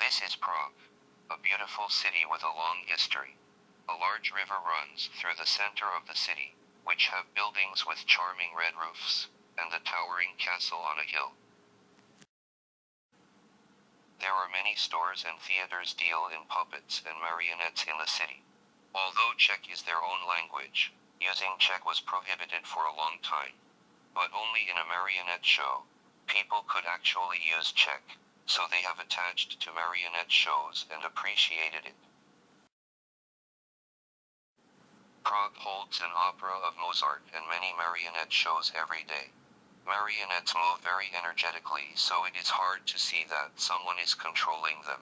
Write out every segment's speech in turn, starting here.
This is Prague, a beautiful city with a long history. A large river runs through the center of the city, which have buildings with charming red roofs, and the towering castle on a hill. There are many stores and theaters deal in puppets and marionettes in the city. Although Czech is their own language, using Czech was prohibited for a long time. But only in a marionette show, people could actually use Czech, so they have attached to marionette shows and appreciated it. Prague holds an opera of Mozart and many marionette shows every day. Marionettes move very energetically, so it is hard to see that someone is controlling them.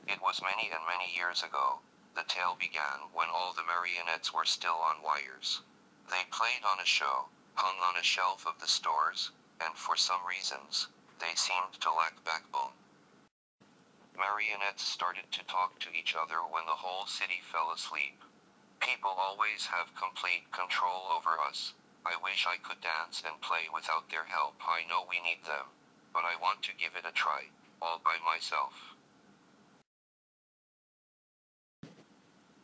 It was many and many years ago. The tale began when all the marionettes were still on wires. They played on a show, hung on a shelf of the stores, and for some reasons, they seemed to lack backbone. Marionettes started to talk to each other when the whole city fell asleep. People always have complete control over us. I wish I could dance and play without their help. I know we need them, but I want to give it a try, all by myself.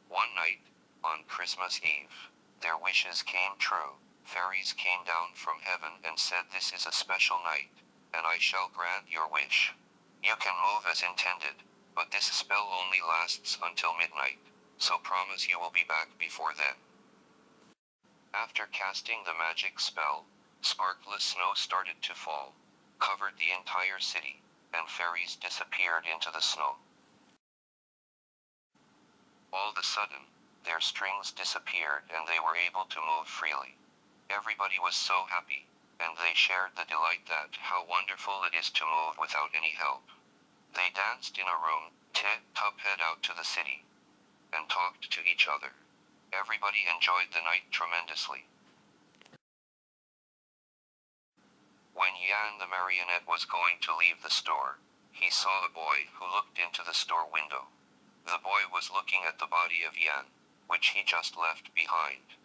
One night, on Christmas Eve, their wishes came true. Fairies came down from heaven and said, "This is a special night, and I shall grant your wish. You can move as intended, but this spell only lasts until midnight, so promise you will be back before then." After casting the magic spell, sparkless snow started to fall, covered the entire city, and fairies disappeared into the snow. All of a sudden, their strings disappeared and they were able to move freely. Everybody was so happy, and they shared the delight that how wonderful it is to move without any help. They danced in a room, tip-top head out to the city, and talked to each other. Everybody enjoyed the night tremendously. When Jan the marionette was going to leave the store, he saw a boy who looked into the store window. The boy was looking at the body of Jan, which he just left behind.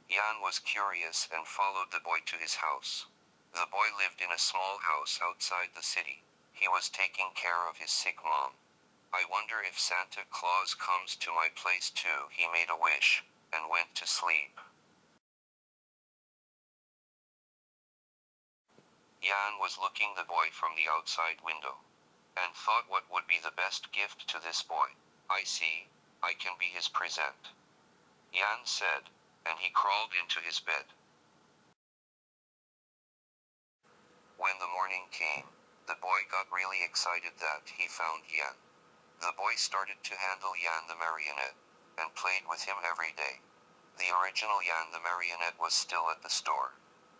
Jan was curious and followed the boy to his house. The boy lived in a small house outside the city. He was taking care of his sick mom. "I wonder if Santa Claus comes to my place too." He made a wish, and went to sleep. Jan was looking the boy from the outside window, and thought, what would be the best gift to this boy? "I see, I can be his present," Jan said, and he crawled into his bed. When the morning came, the boy got really excited that he found Jan. The boy started to handle Jan the marionette, and played with him every day. The original Jan the marionette was still at the store.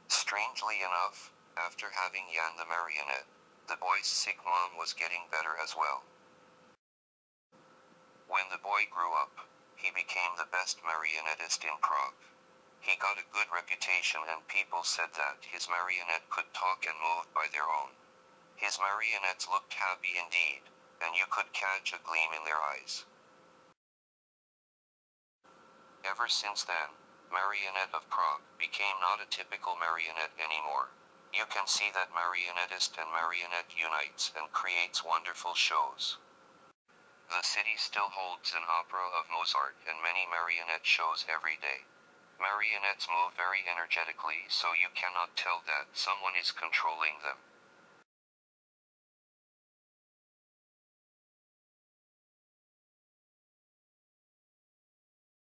Strangely enough, after having Jan the marionette, the boy's sick mom was getting better as well. When the boy grew up, he became the best marionettist in Prague. He got a good reputation and people said that his marionette could talk and move by their own. His marionettes looked happy indeed, and you could catch a gleam in their eyes. Ever since then, Marionette of Prague became not a typical marionette anymore. You can see that marionettist and marionette unites and creates wonderful shows. The city still holds an opera of Mozart and many marionette shows every day. Marionettes move very energetically, so you cannot tell that someone is controlling them.